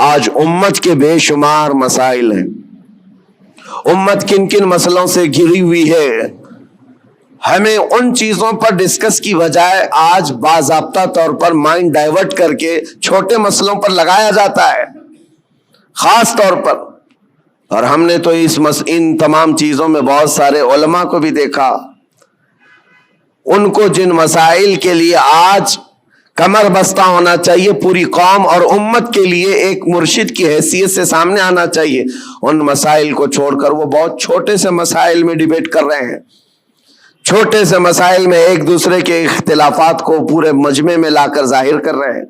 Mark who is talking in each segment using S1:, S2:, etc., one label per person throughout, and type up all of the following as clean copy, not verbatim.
S1: آج امت کے بے شمار مسائل ہیں. امت کن کن مسئلوں سے گھری ہوئی ہے. ہمیں ان چیزوں پر ڈسکس کی بجائے آج باضابطہ طور پر مائنڈ ڈائیورٹ کر کے چھوٹے مسئلوں پر لگایا جاتا ہے خاص طور پر. اور ہم نے تو ان تمام چیزوں میں بہت سارے علماء کو بھی دیکھا. ان کو جن مسائل کے لیے آج کمر بستہ ہونا چاہیے, پوری قوم اور امت کے لیے ایک مرشد کی حیثیت سے سامنے آنا چاہیے, ان مسائل کو چھوڑ کر وہ بہت چھوٹے سے مسائل میں ڈیبیٹ کر رہے ہیں. چھوٹے سے مسائل میں ایک دوسرے کے اختلافات کو پورے مجمع میں لا کر ظاہر کر رہے ہیں.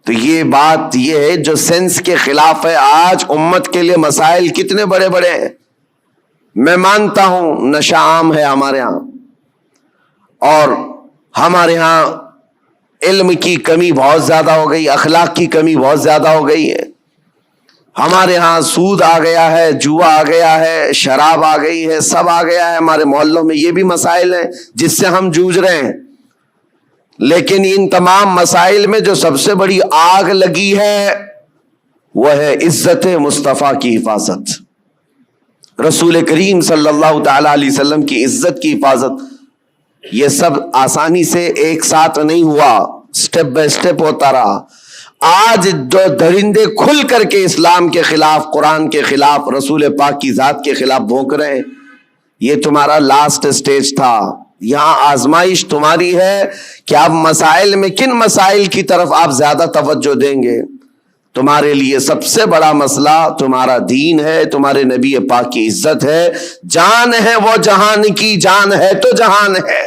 S1: تو یہ بات یہ ہے جو سینس کے خلاف ہے. آج امت کے لیے مسائل کتنے بڑے بڑے ہیں. میں مانتا ہوں نشہ عام ہے ہمارے ہاں, اور ہمارے ہاں علم کی کمی بہت زیادہ ہو گئی, اخلاق کی کمی بہت زیادہ ہو گئی ہے. ہمارے ہاں سود آ گیا ہے, جوا آ گیا ہے, شراب آ گئی ہے, سب آ گیا ہے ہمارے محلوں میں. یہ بھی مسائل ہیں جس سے ہم جوجھ رہے ہیں. لیکن ان تمام مسائل میں جو سب سے بڑی آگ لگی ہے وہ ہے عزت مصطفیٰ کی حفاظت. رسول کریم صلی اللہ تعالی علیہ وسلم کی عزت کی حفاظت. یہ سب آسانی سے ایک ساتھ نہیں ہوا, سٹیپ بائی سٹیپ ہوتا رہا. آج جو درندے کھل کر کے اسلام کے خلاف, قرآن کے خلاف, رسول پاک کی ذات کے خلاف بھونک رہے ہیں, یہ تمہارا لاسٹ سٹیج تھا. یہاں آزمائش تمہاری ہے کہ آپ مسائل میں کن مسائل کی طرف آپ زیادہ توجہ دیں گے. تمہارے لیے سب سے بڑا مسئلہ تمہارا دین ہے, تمہارے نبی پاک کی عزت ہے, جان ہے وہ جہان کی, جان ہے تو جہان ہے,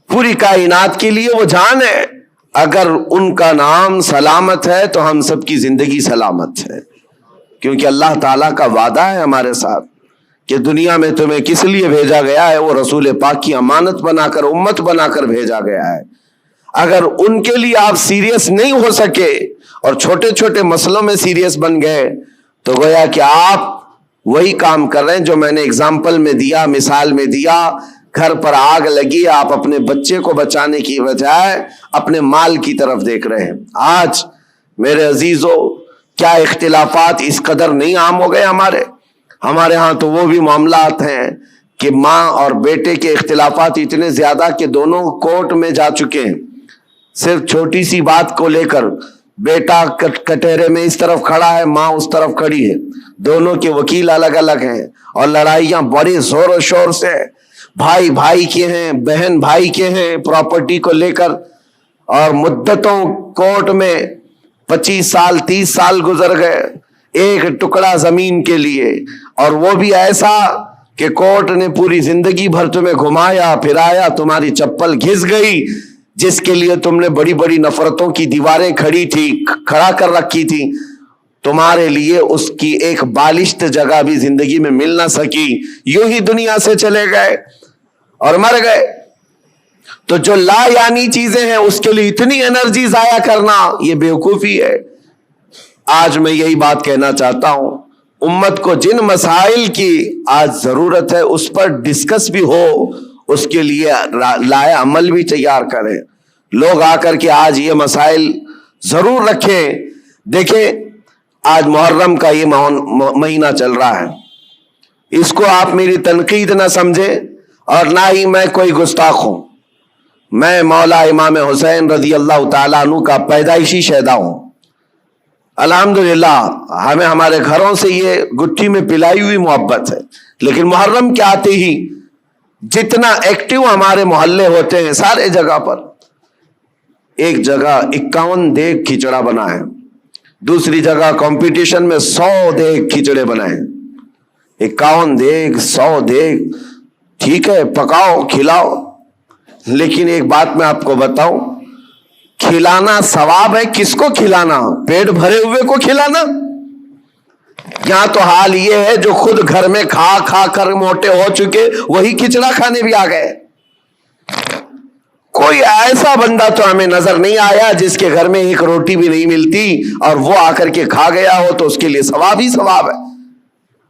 S1: پوری کائنات کے لیے وہ جان ہے. اگر ان کا نام سلامت ہے تو ہم سب کی زندگی سلامت ہے, کیونکہ اللہ تعالیٰ کا وعدہ ہے ہمارے ساتھ کہ دنیا میں تمہیں کس لیے بھیجا گیا ہے, وہ رسول پاک کی امانت بنا کر, امت بنا کر بھیجا گیا ہے. اگر ان کے لیے آپ سیریس نہیں ہو سکے اور چھوٹے چھوٹے مسئلوں میں سیریس بن گئے تو گویا کہ آپ وہی کام کر رہے ہیں جو میں نے اگزامپل میں دیا, مثال میں دیا. گھر پر آگ لگی, آپ اپنے بچے کو بچانے کی بجائے اپنے مال کی طرف دیکھ رہے ہیں. آج میرے عزیزو کیا اختلافات اس قدر نہیں عام ہو گئے ہمارے ہاں تو وہ بھی معاملات ہیں کہ ماں اور بیٹے کے اختلافات اتنے زیادہ کہ دونوں کورٹ میں جا چکے ہیں. صرف چھوٹی سی بات کو لے کر بیٹا کٹہرے میں اس طرف کھڑا ہے, ماں اس طرف کھڑی ہے, دونوں کے وکیل الگ الگ ہیں, اور لڑائیاں بڑے زور و شور سے, بھائی بھائی کے ہیں, بہن بھائی کے ہیں, پراپرٹی کو لے کر. اور مدتوں کورٹ میں 25 سال 30 سال گزر گئے ایک ٹکڑا زمین کے لیے, اور وہ بھی ایسا کہ کورٹ نے پوری زندگی بھر تمہیں گھمایا پھرایا, تمہاری چپل گھس گئی, جس کے لیے تم نے بڑی بڑی نفرتوں کی دیواریں کھڑا کر رکھی تھی, تمہارے لیے اس کی ایک بالشت جگہ بھی زندگی میں مل نہ سکی, یوں ہی دنیا سے چلے گئے اور مر گئے. تو جو لا یعنی چیزیں ہیں اس کے لیے اتنی انرجی ضائع کرنا یہ بیوقوفی ہے. آج میں یہی بات کہنا چاہتا ہوں, امت کو جن مسائل کی آج ضرورت ہے اس پر ڈسکس بھی ہو, اس کے لیے لائے عمل بھی تیار کریں. لوگ آ کر کے آج یہ مسائل ضرور رکھیں. دیکھیں آج محرم کا یہ مہینہ چل رہا ہے, اس کو آپ میری تنقید نہ سمجھیں اور نہ ہی میں کوئی گستاخ ہوں. میں مولا امام حسین رضی اللہ تعالیٰ عنہ کا پیدائشی شہدا ہوں. الحمدللہ ہمیں ہمارے گھروں سے یہ گٹھی میں پلائی ہوئی محبت ہے, لیکن محرم کے آتے ہی جتنا ایکٹیو ہمارے محلے ہوتے ہیں سارے جگہ پر, ایک جگہ 51 دیگ کھچڑا بنا ہے, دوسری جگہ کمپٹیشن میں 100 دیگ کھچڑے بنائے. 51 دیگ 100 دیگ, ٹھیک ہے پکاؤ کھلاؤ, لیکن ایک بات میں آپ کو بتاؤں, کھلانا ثواب ہے. کس کو کھلانا؟ پیٹ بھرے ہوئے کو کھلانا. یہاں تو حال یہ ہے جو خود گھر میں کھا کھا کر موٹے ہو چکے وہی کھچڑا کھانے بھی آ گئے. کوئی ایسا بندہ تو ہمیں نظر نہیں آیا جس کے گھر میں ایک روٹی بھی نہیں ملتی اور وہ آ کر کے کھا گیا ہو, تو اس کے لیے ثواب ہی ثواب ہے.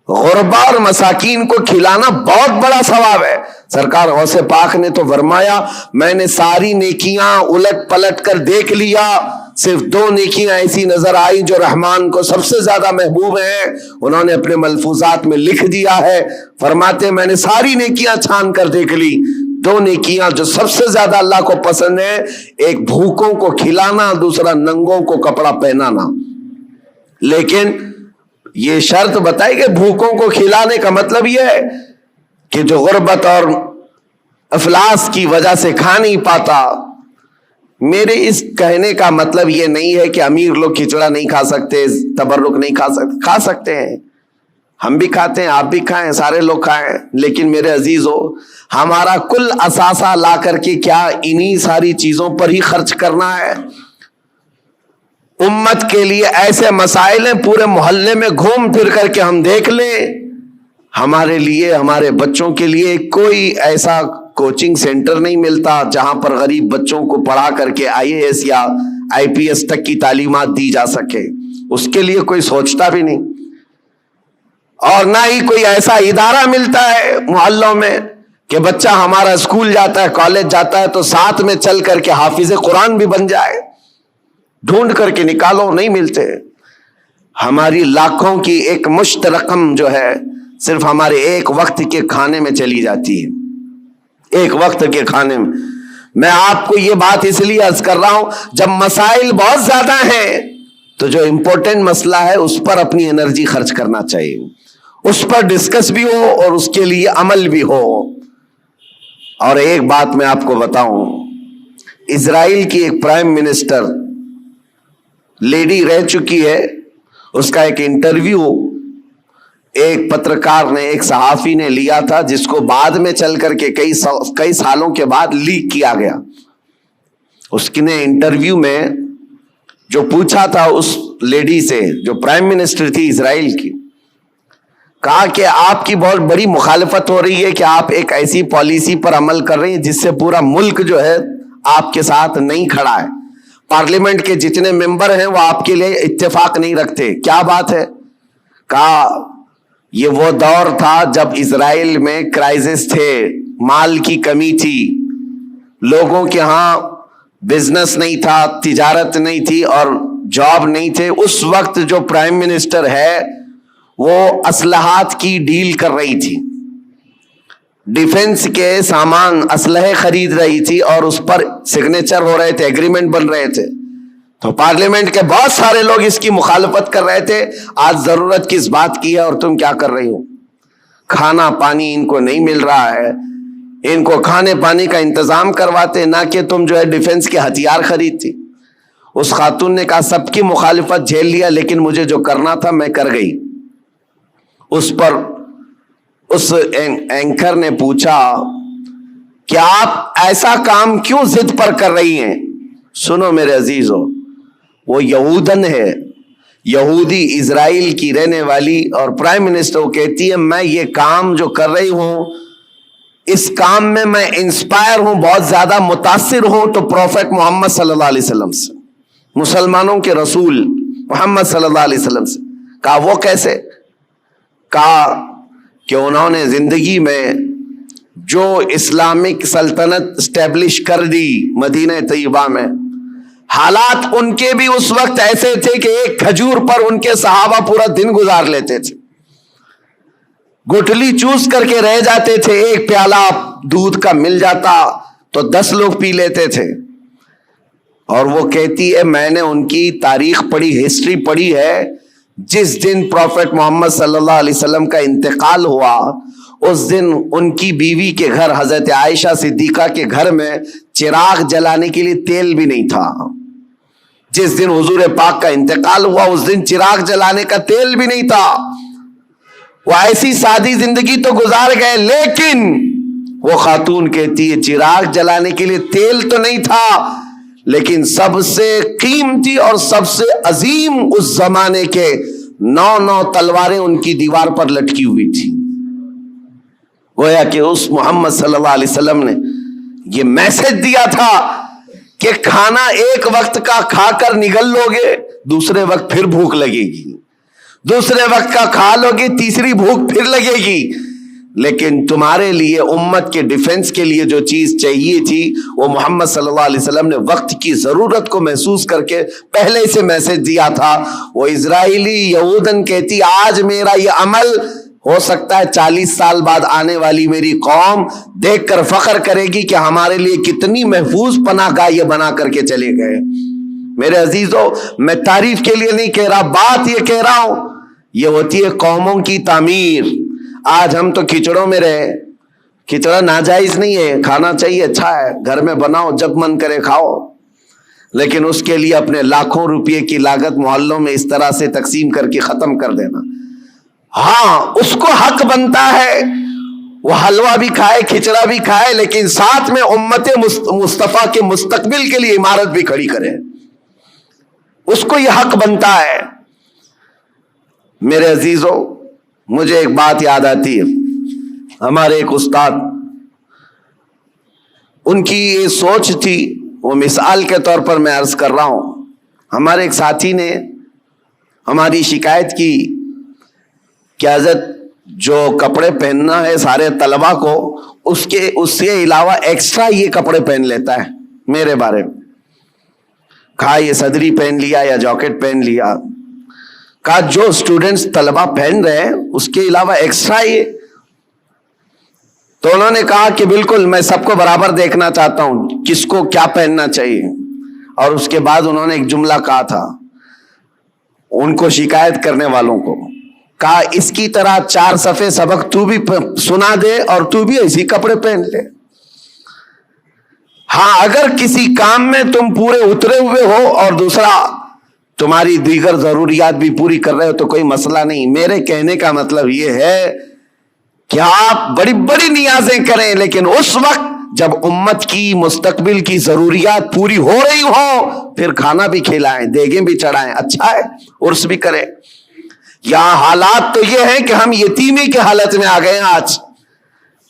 S1: غربا اور مساکین کو کھلانا بہت بڑا ثواب ہے. سرکار غوث پاک نے تو فرمایا میں نے ساری نیکیاں الٹ پلٹ کر دیکھ لیا, صرف 2 نیکیاں ایسی نظر آئی جو رحمان کو سب سے زیادہ محبوب ہیں. انہوں نے اپنے ملفوظات میں لکھ دیا ہے, فرماتے میں نے ساری نیکیاں چھان کر دیکھ لی, 2 نیکیاں جو سب سے زیادہ اللہ کو پسند ہے, ایک بھوکوں کو کھلانا, دوسرا ننگوں کو کپڑا پہنانا. لیکن یہ شرط بتائی کہ بھوکوں کو کھلانے کا مطلب یہ ہے کہ جو غربت اور افلاس کی وجہ سے کھا نہیں پاتا. میرے اس کہنے کا مطلب یہ نہیں ہے کہ امیر لوگ کھچڑا نہیں کھا سکتے, تبرک نہیں کھا سکتے ہیں, ہم بھی کھاتے ہیں, آپ بھی کھائیں, سارے لوگ کھائیں. لیکن میرے عزیزو, ہمارا کل اثاثہ لا کر کے کیا انہی ساری چیزوں پر ہی خرچ کرنا ہے؟ امت کے لیے ایسے مسائل ہیں, پورے محلے میں گھوم پھر کر کے ہم دیکھ لیں, ہمارے لیے, ہمارے بچوں کے لیے کوئی ایسا کوچنگ سینٹر نہیں ملتا جہاں پر غریب بچوں کو پڑھا کر کے IAS یا IPS تک کی تعلیمات دی جا سکے. اس کے لیے کوئی سوچتا بھی نہیں. اور نہ ہی کوئی ایسا ادارہ ملتا ہے محلوں میں کہ بچہ ہمارا اسکول جاتا ہے, کالج جاتا ہے تو ساتھ میں چل کر کے حافظ قرآن بھی بن جائے. ڈھونڈ کر کے نکالو, نہیں ملتے. ہماری لاکھوں کی ایک مشت رقم جو ہے صرف ہمارے ایک وقت کے کھانے میں چلی جاتی ہے, ایک وقت کے کھانے میں. میں آپ کو یہ بات اس لیے عرض کر رہا ہوں, جب مسائل بہت زیادہ ہیں تو جو امپورٹنٹ مسئلہ ہے اس پر اپنی انرجی خرچ کرنا چاہیے, اس پر ڈسکس بھی ہو اور اس کے لیے عمل بھی ہو. اور ایک بات میں آپ کو بتاؤں, اسرائیل کی ایک پرائم منسٹر لیڈی رہ چکی ہے, اس کا ایک انٹرویو ایک پترکار نے, ایک صحافی نے لیا تھا, جس کو بعد میں چل کر کے کئی سالوں کے بعد لیک کیا گیا. اس نے انٹرویو میں جو پوچھا تھا اس لیڈی سے جو پرائم منسٹر تھی اسرائیل کی, کہا کہ آپ کی بہت بڑی مخالفت ہو رہی ہے کہ آپ ایک ایسی پالیسی پر عمل کر رہی ہیں جس سے پورا ملک جو ہے آپ کے ساتھ نہیں کھڑا ہے, پارلیمنٹ کے جتنے ممبر ہیں وہ آپ کے لیے اتفاق نہیں رکھتے. کیا بات ہے؟ کہا یہ وہ دور تھا جب اسرائیل میں کرائسس تھے, مال کی کمی تھی, لوگوں کے ہاں بزنس نہیں تھا, تجارت نہیں تھی اور جاب نہیں تھے. اس وقت جو پرائم منسٹر ہے وہ اسلحات کی ڈیل کر رہی تھی, ڈیفنس کے سامان, اسلحے خرید رہی تھی اور اس پر سگنیچر ہو رہے تھے, ایگریمنٹ بن رہے تھے. تو پارلیمنٹ کے بہت سارے لوگ اس کی مخالفت کر رہے تھے. آج ضرورت کس بات کی ہے اور تم کیا کر رہی ہو؟ کھانا پانی ان کو نہیں مل رہا ہے, ان کو کھانے پانی کا انتظام کرواتے, نہ کہ تم جو ہے ڈیفنس کے ہتھیار خریدتی. اس خاتون نے کہا سب کی مخالفت جھیل لیا لیکن مجھے جو کرنا تھا میں کر گئی. اس پر اس اینکر نے پوچھا کہ آپ ایسا کام کیوں ضد پر کر رہی ہیں؟ سنو میرے عزیزو, وہ یہودن ہے, یہودی, اسرائیل کی رہنے والی, اور پرائم منسٹر کہتی ہے میں یہ کام جو کر رہی ہوں اس کام میں میں انسپائر ہوں, بہت زیادہ متاثر ہوں تو پروفیٹ محمد صلی اللہ علیہ وسلم سے, مسلمانوں کے رسول محمد صلی اللہ علیہ وسلم سے. کہا وہ کیسے؟ کہا کہ انہوں نے زندگی میں جو اسلامک سلطنت اسٹیبلش کر دی مدینہ طیبہ میں, حالات ان کے بھی اس وقت ایسے تھے کہ ایک کھجور پر ان کے صحابہ پورا دن گزار لیتے تھے, گٹھلی چوس کر کے رہ جاتے تھے, ایک پیالہ دودھ کا مل جاتا تو 10 لوگ پی لیتے تھے. اور وہ کہتی ہے میں نے ان کی تاریخ پڑھی, ہسٹری پڑھی ہے, جس دن پروفیٹ محمد صلی اللہ علیہ وسلم کا انتقال ہوا اس دن ان کی بیوی کے گھر حضرت عائشہ صدیقہ کے گھر میں چراغ جلانے کے لیے تیل بھی نہیں تھا. جس دن حضور پاک کا انتقال ہوا اس دن چراغ جلانے کا تیل بھی نہیں تھا. وہ ایسی سادی زندگی تو گزار گئے, لیکن وہ خاتون کہتی ہے چراغ جلانے کے لیے تیل تو نہیں تھا, لیکن سب سے قیمتی اور سب سے عظیم اس زمانے کے 9 تلواریں ان کی دیوار پر لٹکی ہوئی تھی. گویا کہ اس محمد صلی اللہ علیہ وسلم نے یہ میسج دیا تھا کہ کھانا ایک وقت کا کھا کر نگل لو گے, دوسرے وقت پھر بھوک لگے گی, دوسرے وقت کا کھا لو گے, تیسری بھوک پھر لگے گی. لیکن تمہارے لیے امت کے ڈیفنس کے لیے جو چیز چاہیے تھی وہ محمد صلی اللہ علیہ وسلم نے وقت کی ضرورت کو محسوس کر کے پہلے سے میسج دیا تھا. وہ اسرائیلی یہودن کہتی آج میرا یہ عمل ہو سکتا ہے 40 سال بعد آنے والی میری قوم دیکھ کر فخر کرے گی کہ ہمارے لیے کتنی محفوظ پناہ گاہ یہ بنا کر کے چلے گئے. میرے عزیزو میں تعریف کے لیے نہیں کہہ رہا، بات یہ کہہ رہا ہوں یہ ہوتی ہے قوموں کی تعمیر. آج ہم تو کھچڑوں میں رہے. کھچڑا ناجائز نہیں ہے، کھانا چاہیے، اچھا ہے، گھر میں بناؤ جب من کرے کھاؤ، لیکن اس کے لیے اپنے لاکھوں روپے کی لاگت محلوں میں اس طرح سے تقسیم کر کے ختم کر دینا. ہاں اس کو حق بنتا ہے وہ حلوہ بھی کھائے کھچڑا بھی کھائے، لیکن ساتھ میں امت مصطفیٰ کے مستقبل کے لیے عمارت بھی کھڑی کرے. اس کو یہ حق بنتا ہے. میرے عزیزو مجھے ایک بات یاد آتی ہے. ہمارے ایک استاد، ان کی یہ سوچ تھی، وہ مثال کے طور پر میں عرض کر رہا ہوں. ہمارے ایک ساتھی نے ہماری شکایت کی کہ حضرت جو کپڑے پہننا ہے سارے طلبہ کو اس کے علاوہ ایکسٹرا یہ کپڑے پہن لیتا ہے میرے بارے میں. کہا یہ صدری پہن لیا یا جاکٹ پہن لیا. کہا جو اسٹوڈنٹس طلبہ پہن رہے ہیں اس کے علاوہ ایکسٹرا یہ. تو انہوں نے کہا کہ بالکل میں سب کو برابر دیکھنا چاہتا ہوں کس کو کیا پہننا چاہیے. اور اس کے بعد انہوں نے ایک جملہ کہا تھا ان کو شکایت کرنے والوں کو، کہا اس کی طرح 4 صفحے سبق تو بھی سنا دے اور تو بھی ایسی کپڑے پہن لے. ہاں اگر کسی کام میں تم پورے اترے ہوئے ہو اور دوسرا تمہاری دیگر ضروریات بھی پوری کر رہے ہو تو کوئی مسئلہ نہیں. میرے کہنے کا مطلب یہ ہے کہ آپ بڑی بڑی نیازیں کریں، لیکن اس وقت جب امت کی مستقبل کی ضروریات پوری ہو رہی ہو پھر کھانا بھی کھلائیں، دیگیں بھی چڑھائیں، اچھا ہے، عرس بھی کریں. یہاں حالات تو یہ ہیں کہ ہم یتیمی کے حالت میں آ گئے ہیں آج.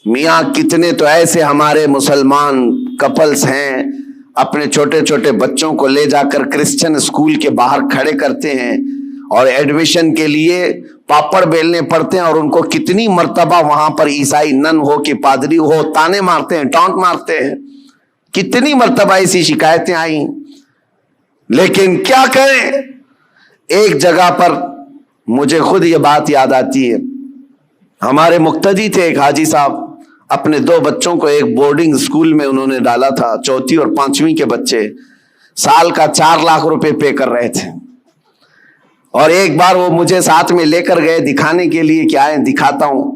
S1: میاں کتنے تو ایسے ہمارے مسلمان کپلز ہیں اپنے چھوٹے چھوٹے بچوں کو لے جا کر کرسچن اسکول کے باہر کھڑے کرتے ہیں اور ایڈمیشن کے لیے پاپڑ بیلنے پڑتے ہیں، اور ان کو کتنی مرتبہ وہاں پر عیسائی نن ہو کہ پادری ہو تانے مارتے ہیں، ٹانٹ مارتے ہیں. کتنی مرتبہ ایسی شکایتیں آئیں. لیکن کیا کریں، ایک جگہ پر مجھے خود یہ بات یاد آتی ہے. ہمارے مقتدی تھے ایک حاجی صاحب، اپنے 2 بچوں کو ایک بورڈنگ اسکول میں انہوں نے ڈالا تھا، 4 اور 5ویں کے بچے، سال کا 4 لاکھ روپے پے کر رہے تھے. اور ایک بار وہ مجھے ساتھ میں لے کر گئے دکھانے کے لیے کہ آئیں دکھاتا ہوں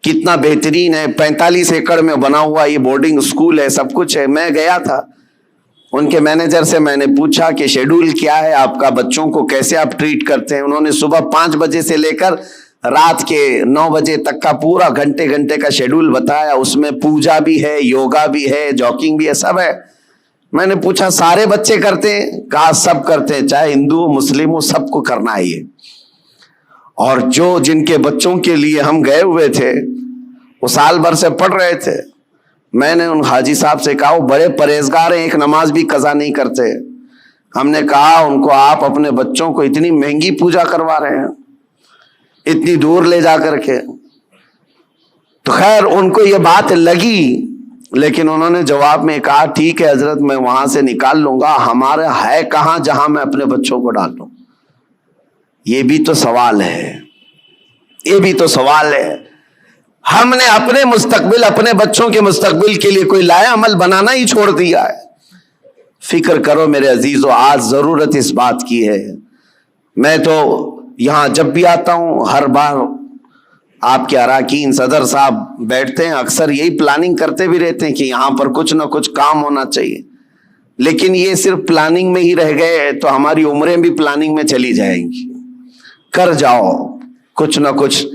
S1: کتنا بہترین ہے، 45 ایکڑ میں بنا ہوا یہ بورڈنگ اسکول ہے، سب کچھ ہے. میں گیا تھا ان کے مینیجر سے، میں نے پوچھا کہ شیڈول کیا ہے آپ کا، بچوں کو کیسے آپ ٹریٹ کرتے ہیں. انہوں نے صبح 5 بجے سے لے کر رات کے 9 بجے تک کا پورا گھنٹے کا شیڈول بتایا. اس میں پوجا بھی ہے، یوگا بھی ہے، جاگنگ بھی ہے، سب ہے. میں نے پوچھا سارے بچے کرتے ہیں؟ کہا سب کرتے ہیں، چاہے ہندو ہو مسلم ہو، سب کو کرنا ہے یہ. اور جن کے بچوں کے لیے ہم گئے ہوئے تھے وہ سال بھر سے پڑھ رہے تھے. میں نے ان حاجی صاحب سے کہا وہ بڑے پرہیزگار ہیں، ایک نماز بھی قضا نہیں کرتے. ہم نے کہا ان کو آپ اپنے بچوں کو اتنی مہنگی پوجا کروا رہے ہیں اتنی دور لے جا کر کے. تو خیر ان کو یہ بات لگی، لیکن انہوں نے جواب میں کہا ٹھیک ہے حضرت میں وہاں سے نکال لوں گا، ہمارا ہے کہاں جہاں میں اپنے بچوں کو ڈال لوں. یہ بھی تو سوال ہے، یہ بھی تو سوال ہے. ہم نے اپنے مستقبل، اپنے بچوں کے مستقبل کے لیے کوئی لایا عمل بنانا ہی چھوڑ دیا ہے. فکر کرو میرے عزیزو، آج ضرورت اس بات کی ہے. میں تو یہاں جب بھی آتا ہوں ہر بار آپ کے اراکین صدر صاحب بیٹھتے ہیں، اکثر یہی پلاننگ کرتے بھی رہتے ہیں کہ یہاں پر کچھ نہ کچھ کام ہونا چاہیے. لیکن یہ صرف پلاننگ میں ہی رہ گئے تو ہماری عمریں بھی پلاننگ میں چلی جائیں گی. کر جاؤ کچھ نہ کچھ،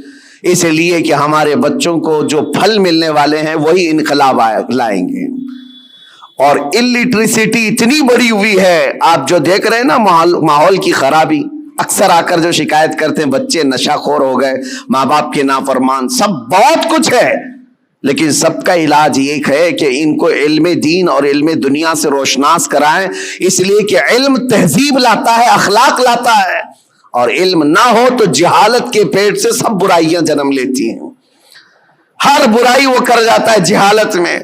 S1: اس لیے کہ ہمارے بچوں کو جو پھل ملنے والے ہیں وہی انقلاب لائیں گے. اور الٹریسٹی اتنی بڑی ہوئی ہے، آپ جو دیکھ رہے ہیں نا ماحول کی خرابی. اکثر آ کر جو شکایت کرتے ہیں بچے نشہ خور ہو گئے، ماں باپ کے نافرمان، سب بہت کچھ ہے، لیکن سب کا علاج یہ ہے کہ ان کو علم دین اور علم دنیا سے روشناس کرائیں. اس لیے کہ علم تہذیب لاتا ہے، اخلاق لاتا ہے، اور علم نہ ہو تو جہالت کے پیٹ سے سب برائیاں جنم لیتی ہیں. ہر برائی وہ کر جاتا ہے جہالت میں.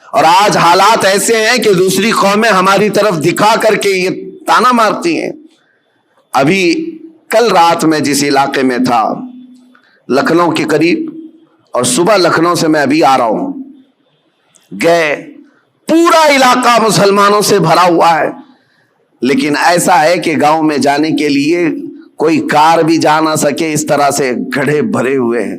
S1: اور آج حالات ایسے ہیں کہ دوسری قومیں ہماری طرف دکھا کر کے یہ تانا مارتی ہیں. ابھی کل رات میں جس علاقے میں تھا لکھنؤ کے قریب، اور صبح لکھنؤ سے میں ابھی آ رہا ہوں، گئے پورا علاقہ مسلمانوں سے بھرا ہوا ہے، لیکن ایسا ہے کہ گاؤں میں جانے کے لیے کوئی کار بھی جا نہ سکے، اس طرح سے گڑھے بھرے ہوئے ہیں،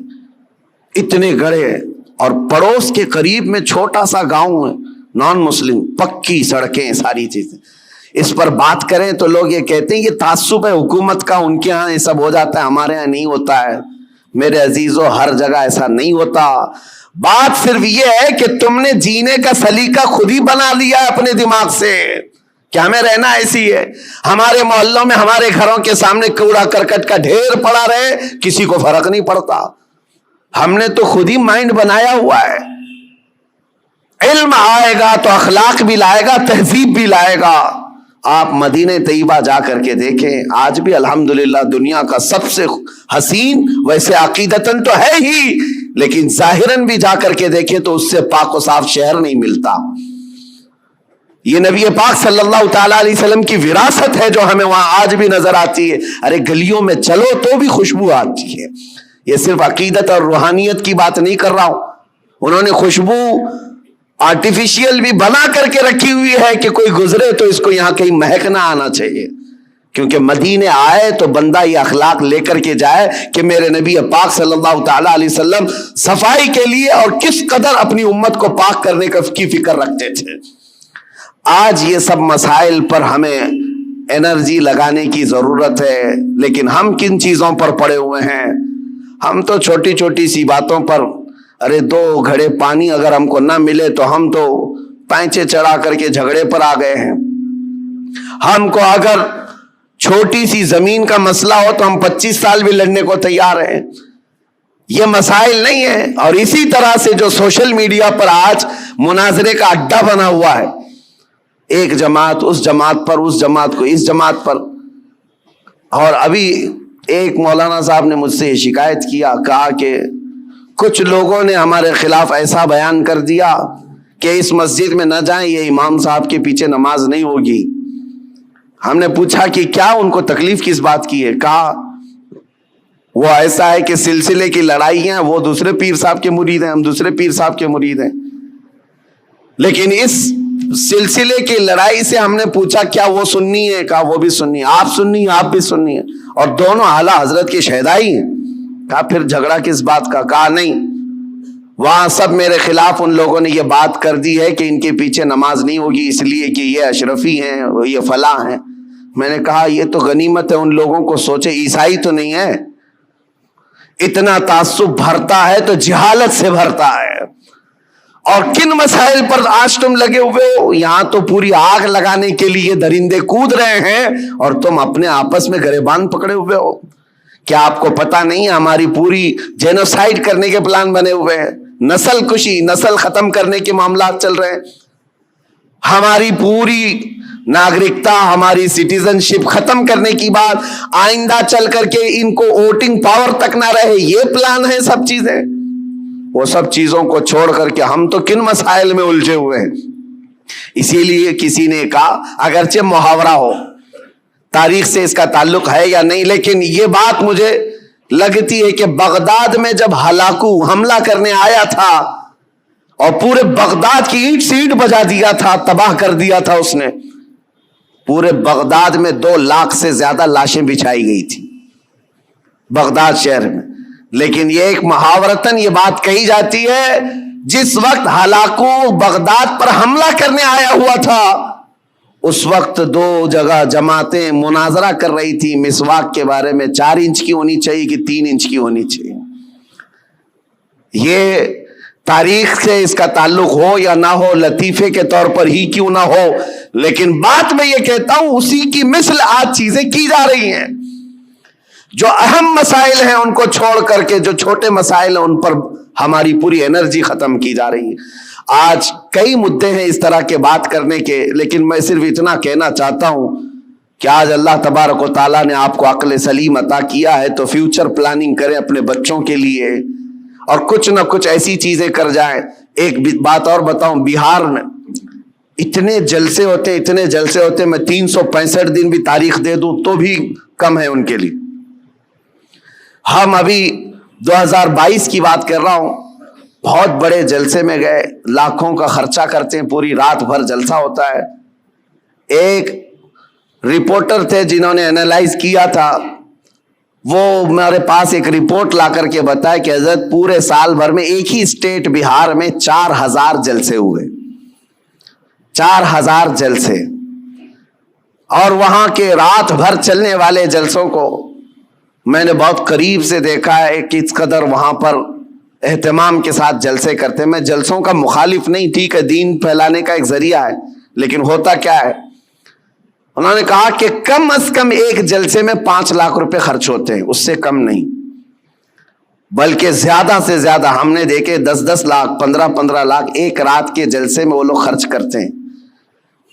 S1: اتنے گڑھے. اور پڑوس کے قریب میں چھوٹا سا گاؤں ہے نان مسلم، پکی سڑکیں، ساری چیزیں. اس پر بات کریں تو لوگ یہ کہتے ہیں یہ تعصب ہے حکومت کا، ان کے ہاں یہ سب ہو جاتا ہے، ہمارے ہاں نہیں ہوتا ہے. میرے عزیزو، ہر جگہ ایسا نہیں ہوتا. بات صرف یہ ہے کہ تم نے جینے کا سلیقہ خود ہی بنا لیا ہے اپنے دماغ سے کہ ہمیں رہنا ایسی ہے. ہمارے محلوں میں، ہمارے گھروں کے سامنے کوڑا کرکٹ کا ڈھیر پڑا رہے، کسی کو فرق نہیں پڑتا. ہم نے تو خود ہی مائنڈ بنایا ہوا ہے. علم آئے گا تو اخلاق بھی لائے گا، تہذیب بھی لائے گا. آپ مدینہ طیبہ جا کر کے دیکھیں، آج بھی الحمدللہ دنیا کا سب سے حسین، ویسے عقیدتاً تو ہے ہی، لیکن ظاہراً بھی جا کر کے دیکھیں تو اس سے پاک و صاف شہر نہیں ملتا. یہ نبی پاک صلی اللہ تعالیٰ علیہ وسلم کی وراثت ہے جو ہمیں وہاں آج بھی نظر آتی ہے. ارے گلیوں میں چلو تو بھی خوشبو آتی ہے. یہ صرف عقیدت اور روحانیت کی بات نہیں کر رہا ہوں، انہوں نے خوشبو آرٹیفیشیل بھی بنا کر کے رکھی ہوئی ہے کہ کوئی گزرے تو اس کو یہاں کہیں مہک نہ آنا چاہیے. کیونکہ مدینے آئے تو بندہ یہ اخلاق لے کر کے جائے کہ میرے نبی پاک صلی اللہ تعالیٰ علیہ وسلم صفائی کے لیے اور کس قدر اپنی امت کو پاک کرنے کی فکر رکھتے تھے. آج یہ سب مسائل پر ہمیں انرجی لگانے کی ضرورت ہے، لیکن ہم کن چیزوں پر پڑے ہوئے ہیں؟ ہم تو چھوٹی چھوٹی سی باتوں پر، ارے 2 گھڑے پانی اگر ہم کو نہ ملے تو ہم تو پینچے چڑھا کر کے جھگڑے پر آ گئے ہیں. ہم کو اگر چھوٹی سی زمین کا مسئلہ ہو تو ہم 25 سال بھی لڑنے کو تیار ہیں. یہ مسائل نہیں ہیں. اور اسی طرح سے جو سوشل میڈیا پر آج مناظرے کا اڈا بنا ہوا ہے، ایک جماعت اس جماعت پر، اس جماعت کو اس جماعت پر. اور ابھی ایک مولانا صاحب نے مجھ سے یہ شکایت کیا، کہا کہ کچھ لوگوں نے ہمارے خلاف ایسا بیان کر دیا کہ اس مسجد میں نہ جائیں، یہ امام صاحب کے پیچھے نماز نہیں ہوگی. ہم نے پوچھا کہ کیا ان کو تکلیف کس بات کی ہے؟ کہا وہ ایسا ہے کہ سلسلے کی لڑائی ہیں، وہ دوسرے پیر صاحب کے مرید ہیں، ہم دوسرے پیر صاحب کے مرید ہیں. لیکن اس سلسلے کی لڑائی سے ہم نے پوچھا کیا وہ سنی ہے؟ کہا وہ بھی سنی ہے. آپ سنی ہیں؟ آپ بھی سنی ہیں، اور دونوں اعلیٰ حضرت کے شہدائی ہیں. کہا پھر جھگڑا کس بات کا؟ کہا نہیں، وہاں سب میرے خلاف ان لوگوں نے یہ بات کر دی ہے کہ ان کے پیچھے نماز نہیں ہوگی اس لیے کہ یہ اشرفی ہیں، یہ فلاں ہیں. میں نے کہا یہ تو غنیمت ہے ان لوگوں کو، سوچے عیسائی تو نہیں ہے. اتنا تعصب بھرتا ہے تو جہالت سے بھرتا ہے. اور کن مسائل پر آج تم لگے ہوئے ہو؟ یہاں تو پوری آگ لگانے کے لیے درندے کود رہے ہیں اور تم اپنے آپس میں گریبان پکڑے ہوئے ہو. کیا آپ کو پتا نہیں ہماری پوری جینوسائیڈ کرنے کے پلان بنے ہوئے ہیں، نسل کشی، نسل ختم کرنے کے معاملات چل رہے ہیں. ہماری پوری ناگرکتا، ہماری سٹیزن شپ ختم کرنے کی بات، آئندہ چل کر کے ان کو ووٹنگ پاور تک نہ رہے، یہ پلان ہے سب چیزیں. وہ سب چیزوں کو چھوڑ کر کے ہم تو کن مسائل میں الجھے ہوئے ہیں. اسی لیے کسی نے کہا، اگرچہ محاورہ ہو، تاریخ سے اس کا تعلق ہے یا نہیں، لیکن یہ بات مجھے لگتی ہے کہ بغداد میں جب ہلاکو حملہ کرنے آیا تھا اور پورے بغداد کی اینٹ سے اینٹ بجا دیا تھا، تباہ کر دیا تھا اس نے، پورے بغداد میں 2 لاکھ سے زیادہ لاشیں بچھائی گئی تھی بغداد شہر میں. لیکن یہ ایک محاورتاً یہ بات کہی جاتی ہے، جس وقت ہلاکو بغداد پر حملہ کرنے آیا ہوا تھا اس وقت 2 جگہ جماعتیں مناظرہ کر رہی تھی مسواک کے بارے میں، 4 انچ کی ہونی چاہیے کہ 3 انچ کی ہونی چاہیے. یہ تاریخ سے اس کا تعلق ہو یا نہ ہو، لطیفے کے طور پر ہی کیوں نہ ہو، لیکن بات میں یہ کہتا ہوں اسی کی مثل آج چیزیں کی جا رہی ہیں. جو اہم مسائل ہیں ان کو چھوڑ کر کے جو چھوٹے مسائل ہیں ان پر ہماری پوری انرجی ختم کی جا رہی ہے. آج کئی مدعے ہیں اس طرح کے بات کرنے کے، لیکن میں صرف اتنا کہنا چاہتا ہوں کہ آج اللہ تبارک و تعالیٰ نے آپ کو عقل سلیم عطا کیا ہے تو فیوچر پلاننگ کریں اپنے بچوں کے لیے، اور کچھ نہ کچھ ایسی چیزیں کر جائیں. ایک بات اور بتاؤں, بہار میں اتنے جلسے ہوتے میں 365 دن بھی تاریخ دے دوں تو بھی کم ہے ان کے لیے. ہم ابھی 2022 کی بات کر رہا ہوں, بہت بڑے جلسے میں گئے, لاکھوں کا خرچہ کرتے ہیں, پوری رات بھر جلسہ ہوتا ہے. ایک رپورٹر تھے جنہوں نے انالائز کیا تھا, وہ میرے پاس ایک رپورٹ لا کر کے بتایا کہ حضرت پورے سال بھر میں ایک ہی اسٹیٹ بہار میں 4000 جلسے ہوئے, 4000 جلسے. اور وہاں کے رات بھر چلنے والے جلسوں کو میں نے بہت قریب سے دیکھا ہے کہ اس قدر وہاں پر اہتمام کے ساتھ جلسے کرتے. میں جلسوں کا مخالف نہیں, ٹھیک ہے دین پھیلانے کا ایک ذریعہ ہے, لیکن ہوتا کیا ہے, انہوں نے کہا کہ کم از کم ایک جلسے میں 5 لاکھ روپے خرچ ہوتے ہیں, اس سے کم نہیں, بلکہ زیادہ سے زیادہ ہم نے دیکھے 10-10 لاکھ 15-15 لاکھ ایک رات کے جلسے میں وہ لوگ خرچ کرتے ہیں.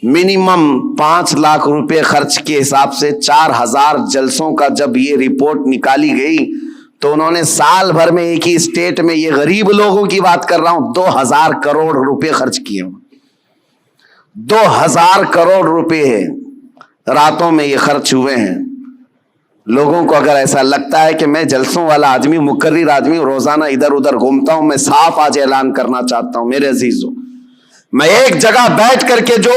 S1: منیمم 5 لاکھ روپے خرچ کے حساب سے 4000 جلسوں کا جب یہ رپورٹ نکالی گئی تو انہوں نے سال بھر میں ایک ہی اسٹیٹ میں, یہ غریب لوگوں کی بات کر رہا ہوں, 2000 کروڑ روپے خرچ کیے. 2000 کروڑ روپے ہے راتوں میں یہ خرچ ہوئے ہیں. لوگوں کو اگر ایسا لگتا ہے کہ میں جلسوں والا آدمی, مقرر آدمی, روزانہ ادھر ادھر گھومتا ہوں, میں صاف آج اعلان کرنا چاہتا ہوں میرے عزیزوں, میں ایک جگہ بیٹھ کر کے جو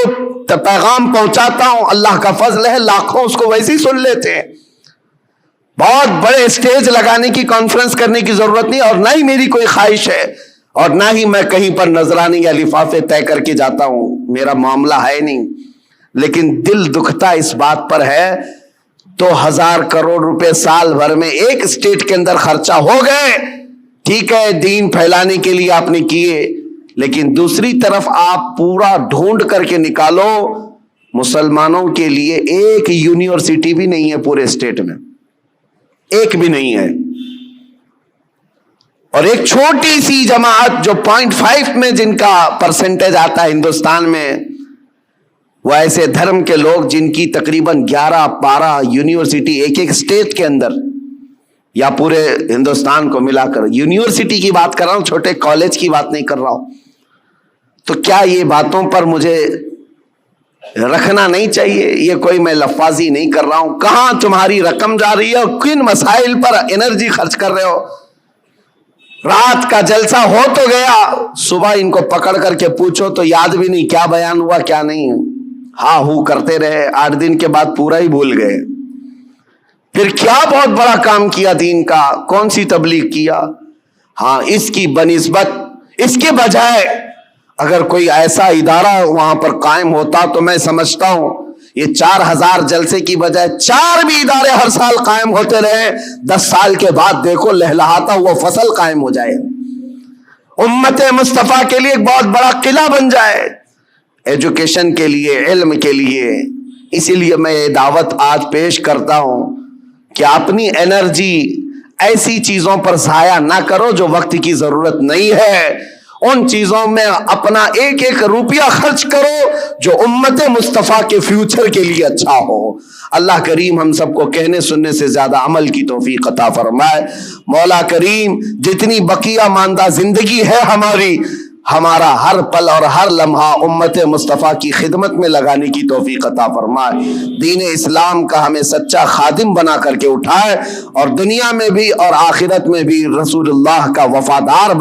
S1: پیغام پہنچاتا ہوں اللہ کا فضل ہے, لاکھوں اس کو ویسے ہی سن لیتے ہیں. بہت بڑے اسٹیج لگانے کی, کانفرنس کرنے کی ضرورت نہیں, اور نہ ہی میری کوئی خواہش ہے, اور نہ ہی میں کہیں پر نذرانے یا لفافے طے کر کے جاتا ہوں, میرا معاملہ ہے نہیں. لیکن دل دکھتا اس بات پر ہے 2000 کروڑ روپے سال بھر میں ایک اسٹیٹ کے اندر خرچہ ہو گئے. ٹھیک ہے دین پھیلانے کے لیے آپ نے کیے, لیکن دوسری طرف آپ پورا ڈھونڈ کر کے نکالو, مسلمانوں کے لیے ایک یونیورسٹی بھی نہیں ہے پورے اسٹیٹ میں, ایک بھی نہیں ہے. اور ایک چھوٹی سی جماعت جو 0.5 میں جن کا پرسنٹیج آتا ہے ہندوستان میں, وہ ایسے دھرم کے لوگ جن کی تقریباً 11-12 یونیورسٹی ایک ایک اسٹیٹ کے اندر یا پورے ہندوستان کو ملا کر, یونیورسٹی کی بات کر رہا ہوں, چھوٹے کالج کی بات نہیں کر رہا ہوں. تو کیا یہ باتوں پر مجھے رکھنا نہیں چاہیے؟ یہ کوئی میں لفاظی نہیں کر رہا ہوں. کہاں تمہاری رقم جا رہی ہے اور کن مسائل پر انرجی خرچ کر رہے ہو؟ رات کا جلسہ ہو تو گیا, صبح ان کو پکڑ کر کے پوچھو تو یاد بھی نہیں کیا بیان ہوا کیا نہیں, ہاں ہو کرتے رہے, 8 دن کے بعد پورا ہی بھول گئے. پھر کیا بہت بڑا کام کیا دین کا, کون سی تبلیغ کیا؟ ہاں اس کی بنسبت, اس کے بجائے اگر کوئی ایسا ادارہ وہاں پر قائم ہوتا تو میں سمجھتا ہوں یہ 4000 جلسے کی بجائے 4 بھی ادارے ہر سال قائم ہوتے رہے, 10 سال کے بعد دیکھو لہلہاتا ہوا فصل قائم ہو جائے, امت مصطفیٰ کے لیے ایک بہت بڑا قلعہ بن جائے, ایجوکیشن کے لیے, علم کے لیے. اسی لیے میں یہ دعوت آج پیش کرتا ہوں کہ اپنی انرجی ایسی چیزوں پر ضائع نہ کرو جو وقت کی ضرورت نہیں ہے. ان چیزوں میں اپنا ایک ایک روپیہ خرچ کرو جو امت مصطفیٰ کے فیوچر کے لیے اچھا ہو. اللہ کریم ہم سب کو کہنے سننے سے زیادہ عمل کی توفیق عطا فرمائے. مولا کریم جتنی بقیہ ماندہ زندگی ہے ہماری, ہمارا ہر پل اور ہر لمحہ امت مصطفیٰ کی خدمت میں لگانے کی توفیق عطا فرمائے. دین اسلام کا ہمیں سچا خادم بنا کر کے اٹھائے, اور دنیا میں بھی اور آخرت میں بھی رسول اللہ کا وفادار